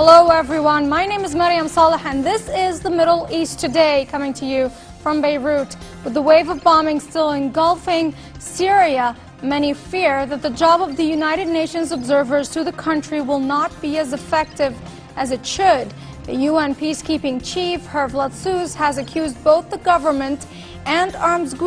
Hello everyone, my name is Mariam Saleh and this is the Middle East Today, coming to you from Beirut. With the wave of bombing still engulfing Syria, many fear that the job of the United Nations observers to the country will not be as effective as it should. The UN peacekeeping chief, Hervé Latsous, has accused both the government and armed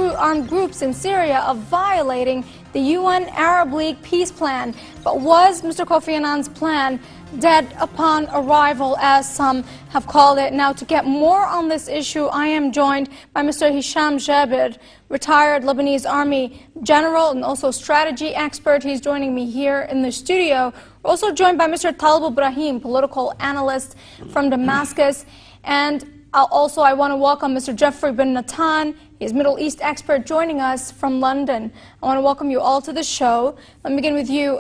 groups in Syria of violating the UN Arab League peace plan. But was Mr. Kofi Annan's plan dead upon arrival, as some have called it? Now, to get more on this issue, I am joined by Mr. Hisham Jabir, retired Lebanese Army general and also strategy expert. He's joining me here in the studio. We're also joined by Mr. Talib Ibrahim, political analyst from Damascus. And also, I want to welcome Mr. Jeffrey bin Natan. He's Middle East expert joining us from London. I want to welcome you all to the show. Let me begin with you,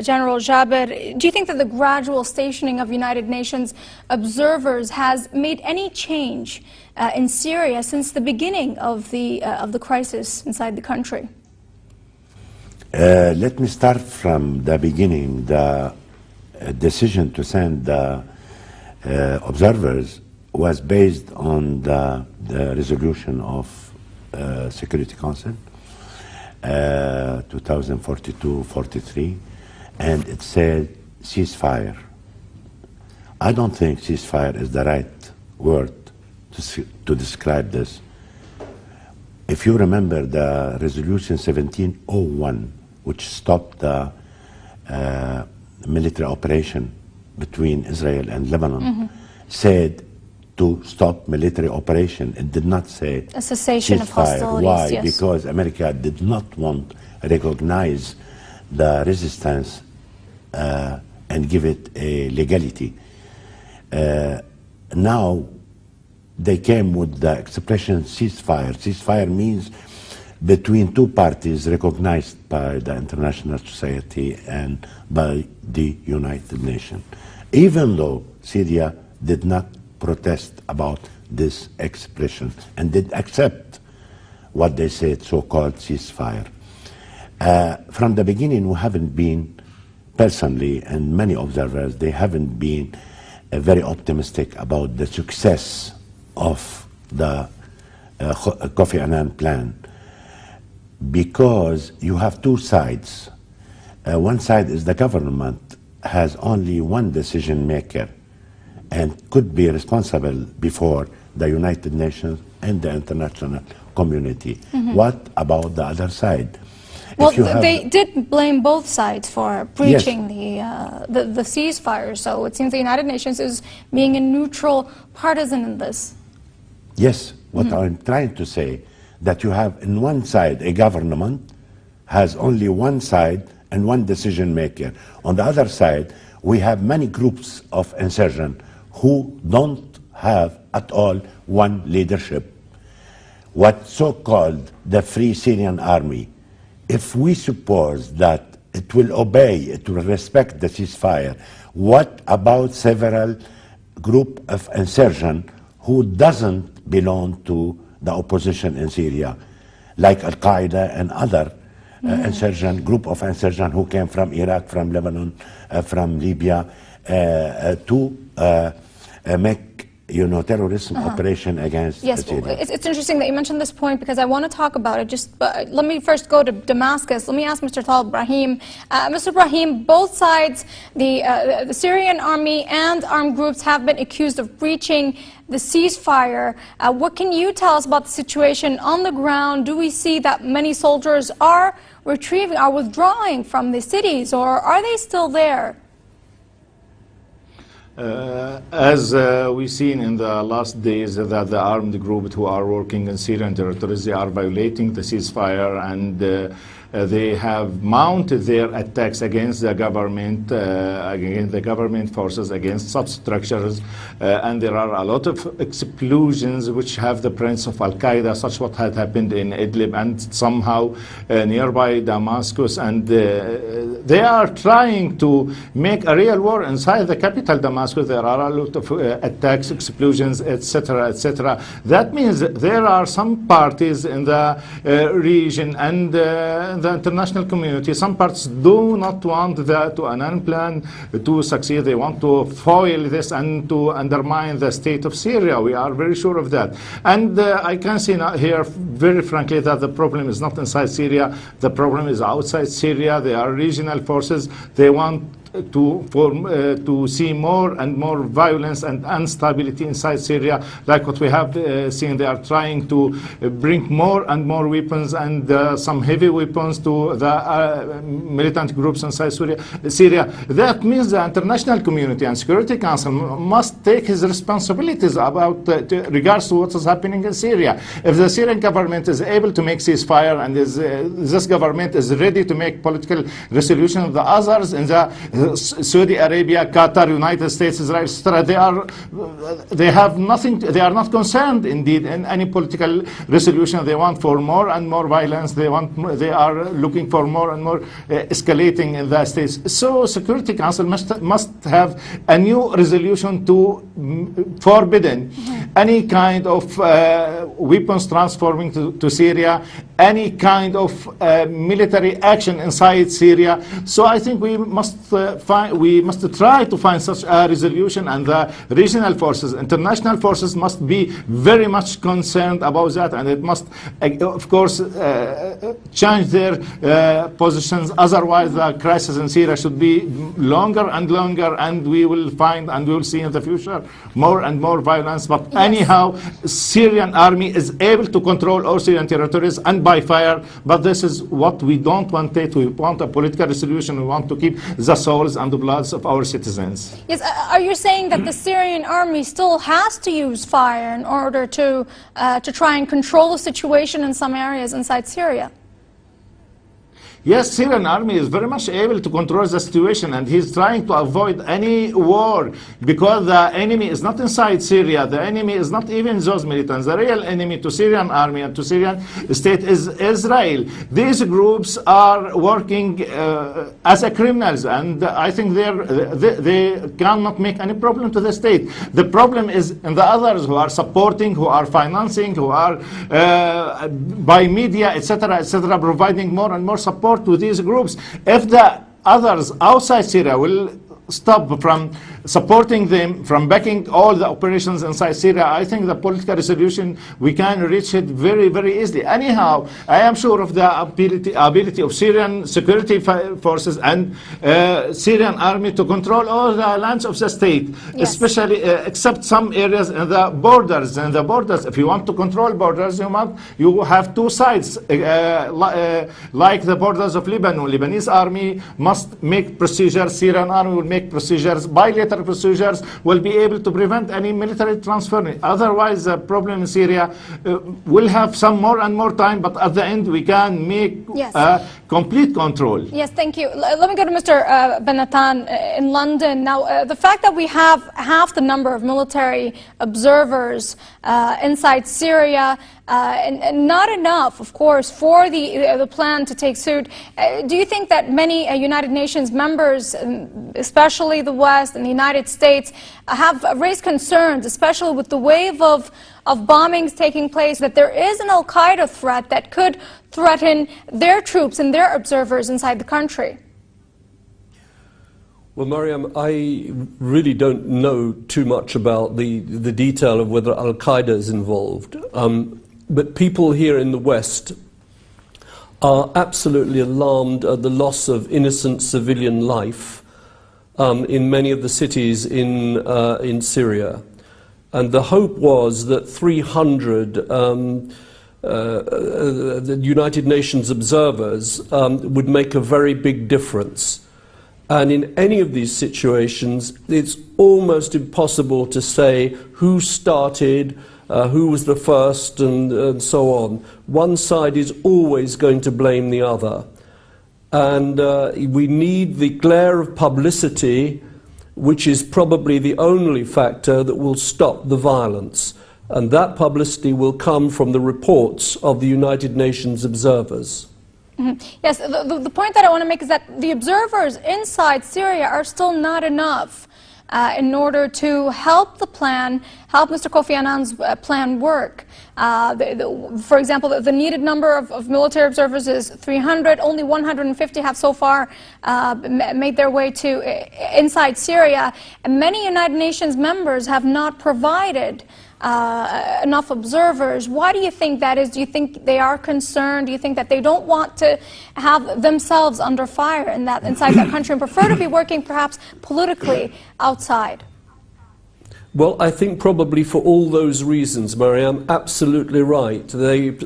General Jabir. Do you think that the gradual stationing of United Nations observers has made any change in Syria since the beginning of the crisis inside the country? Let me start from the beginning. The decision to send the observers was based on the resolution of Security Council 2042-43, and it said ceasefire. I don't think ceasefire is the right word to describe this. If you remember the resolution 1701, which stopped the military operation between Israel and Lebanon, said to stop military operation. It did not say a cessation ceasefire. of hostilities. Why? Yes. Because America did not want to recognize the resistance and give it a legality. Now they came with the expression ceasefire. Ceasefire means between two parties recognized by the international society and by the United Nations. Even though Syria did not protest about this expression and did accept what they said, so-called ceasefire. From the beginning, we haven't been, personally, and many observers, they haven't been very optimistic about the success of the Kofi Annan plan, because you have two sides. One side is the government has only one decision maker and could be responsible before the United Nations and the international community. What about the other side? Well, they did blame both sides for breaching the ceasefire, so it seems the United Nations is being a neutral partisan in this. Yes, what I'm trying to say, that you have in one side a government has only one side and one decision maker. On the other side, we have many groups of insurgents who don't have at all one leadership. What so-called the Free Syrian Army, if we suppose that it will obey, it will respect the ceasefire, what about several group of insurgents who doesn't belong to the opposition in Syria, like Al-Qaeda and other group of insurgents who came from Iraq, from Lebanon, from Libya, to make terrorism operation against Syria. It's interesting that you mentioned this point, because I want to talk about it. But let me first go to Damascus. Let me ask Mr. Talib Ibrahim. Mr. Ibrahim, both sides, the Syrian army and armed groups, have been accused of breaching the ceasefire. What can you tell us about the situation on the ground? Do we see that many soldiers are withdrawing from the cities, or are they still there? As we've seen in the last days, that the armed groups who are working in Syrian territories, they are violating the ceasefire, and they have mounted their attacks against the government forces, against substructures, and there are a lot of explosions which have the prints of Al-Qaeda, such what had happened in Idlib and somehow nearby Damascus, and they are trying to make a real war inside the capital Damascus. There are a lot of attacks, explosions, etc., etc. That means there are some parties in the region and the international community, some parts do not want the Annan plan to succeed. They want to foil this and to undermine the state of Syria. We are very sure of that. And I can see here very frankly that the problem is not inside Syria. The problem is outside Syria. There are regional forces. They want to see more and more violence and instability inside Syria, like what we have seen. They are trying to bring more and more weapons and some heavy weapons to the militant groups inside Syria. That means the international community and Security Council must take his responsibilities about regards to what is happening in Syria. If the Syrian government is able to make ceasefire and this government is ready to make political resolution of the others in the Saudi Arabia, Qatar, United States, Israel, etc. They have nothing. They are not concerned, indeed, in any political resolution. They want for more and more violence. They are looking for more and more escalating in the states. So, Security Council must have a new resolution to forbidden any kind of weapons transforming to Syria, any kind of military action inside Syria. So, I think we must try to find such a resolution, and the regional forces, international forces must be very much concerned about that, and it must, of course, change their positions. Otherwise, the crisis in Syria should be longer and longer, and we will find and we will see in the future more and more violence. But anyhow, Syrian army is able to control all Syrian territories and by fire, but this is what we don't want. We want a political resolution. We want to keep the souls and the bloods of our citizens. Yes, are you saying that the Syrian army still has to use fire in order to try and control the situation in some areas inside Syria? Yes, Syrian army is very much able to control the situation, and he's trying to avoid any war because the enemy is not inside Syria. The enemy is not even those militants. The real enemy to Syrian army and to Syrian state is Israel. These groups are working as a criminals, and I think they cannot make any problem to the state. The problem is in the others who are supporting, who are financing, who are by media, etc., providing more and more support to these groups. If the others outside Syria will stop from supporting them, from backing all the operations inside Syria, I think the political resolution, we can reach it very, very easily. Anyhow, I am sure of the ability of Syrian security forces and Syrian army to control all the lands of the state, especially except some areas in the borders. And the borders, if you want to control borders, you have two sides, like the borders of Lebanon. Lebanese army must make procedures. Syrian army will make procedures. Bilateral procedures will be able to prevent any military transfer. Otherwise, the problem in Syria will have some more and more time, but at the end we can make complete control. Yes, thank you. Let me go to Mr. Benatan in London. Now, the fact that we have half the number of military observers inside Syria and not enough, of course, for the plan to take suit. Do you think that many United Nations members, especially the West and the United States, have raised concerns, especially with the wave of bombings taking place, that there is an al-Qaeda threat that could threaten their troops and their observers inside the country? Well, Mariam, I really don't know too much about the detail of whether al-Qaeda is involved. But people here in the West are absolutely alarmed at the loss of innocent civilian life in many of the cities in Syria. And the hope was that 300 the United Nations observers would make a very big difference. And in any of these situations, it's almost impossible to say who started, who was the first, and so on. One side is always going to blame the other. And we need the glare of publicity, which is probably the only factor that will stop the violence. And that publicity will come from the reports of the United Nations observers. Yes, the point that I want to make is that the observers inside Syria are still not enough. in order to help the plan, help Mr. Kofi Annan's plan work. For example, the needed number of military observers is 300. Only 150 have so far made their way to inside Syria. And many United Nations members have not provided enough observers. Why do you think that is? Do you think they are concerned? Do you think that they don't want to have themselves under fire inside that country and prefer to be working perhaps politically outside? Well, I think probably for all those reasons, Mariam, absolutely right.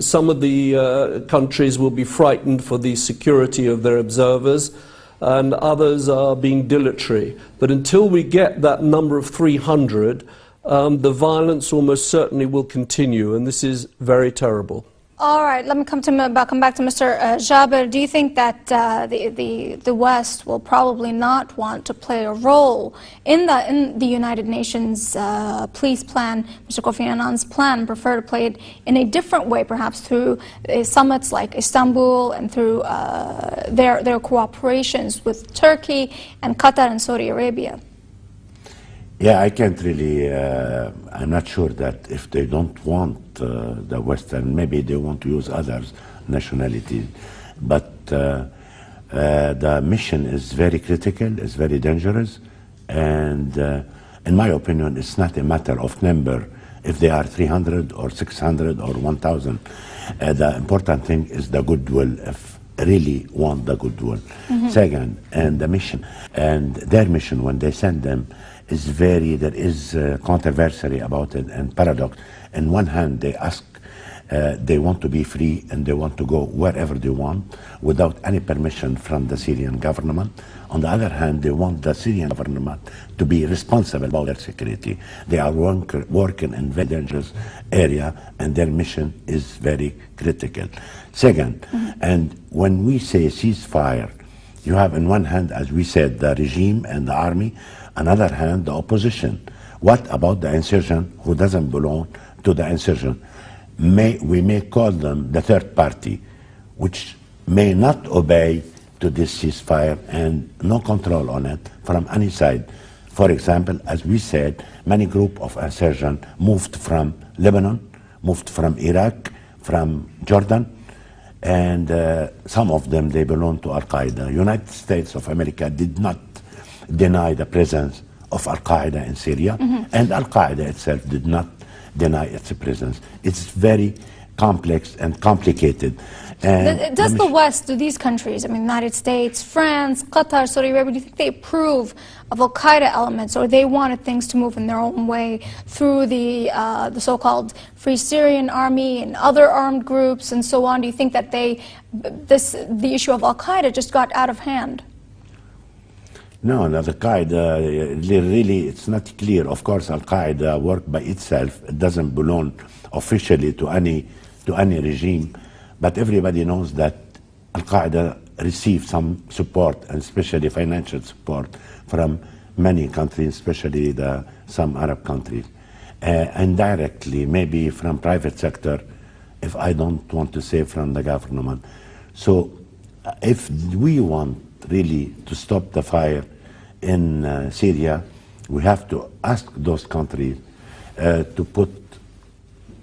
Some of the countries will be frightened for the security of their observers, and others are being dilatory. But until we get that number of 300, the violence almost certainly will continue, and this is very terrible. All right, let me come back to Mr. Jaber. Do you think that the West will probably not want to play a role in the United Nations peace plan, Mr. Kofi Annan's plan, prefer to play it in a different way, perhaps through summits like Istanbul and through their cooperations with Turkey and Qatar and Saudi Arabia? Yeah, I can't really, I'm not sure that if they don't want the Western, maybe they want to use others' nationalities. But the mission is very critical, it's very dangerous, and in my opinion, it's not a matter of number, if they are 300 or 600 or 1,000. The important thing is the goodwill, if really want the goodwill. Second, and the mission, and their mission when they send them, there is controversy about it and paradox. On one hand, they ask, they want to be free and they want to go wherever they want without any permission from the Syrian government. On the other hand, they want the Syrian government to be responsible about their security. They are working in a very dangerous area and their mission is very critical. Second, and when we say ceasefire, you have on one hand, as we said, the regime and the army. On the other hand, the opposition. What about the insurgent who doesn't belong to the insurgent? We may call them the third party, which may not obey to this ceasefire and no control on it from any side. For example, as we said, many groups of insurgents moved from Lebanon, moved from Iraq, from Jordan, and some of them, they belong to Al-Qaeda. United States of America did not deny the presence of Al-Qaeda in Syria, and Al-Qaeda itself did not deny its presence. It's very complex and complicated. And does the West, do these countries, I mean, United States, France, Qatar, Saudi Arabia, do you think they approve of Al-Qaeda elements, or they wanted things to move in their own way through the so-called Free Syrian Army and other armed groups and so on? Do you think that the issue of Al-Qaeda just got out of hand? No, Al-Qaeda, really, it's not clear. Of course, Al-Qaeda work by itself. It doesn't belong officially to any regime. But everybody knows that Al-Qaeda received some support, and especially financial support, from many countries, especially some Arab countries. Indirectly, maybe from private sector, if I don't want to say from the government. So if we want really to stop the fire in Syria, we have to ask those countries to put,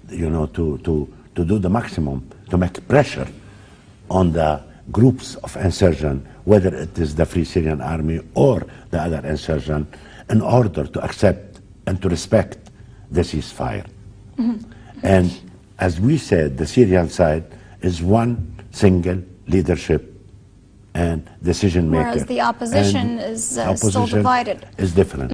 to do the maximum to make pressure on the groups of insurgents, whether it is the Free Syrian Army or the other insurgents, in order to accept and to respect the ceasefire. And as we said, the Syrian side is one single leadership and decision maker. Whereas the opposition is still divided. Is different.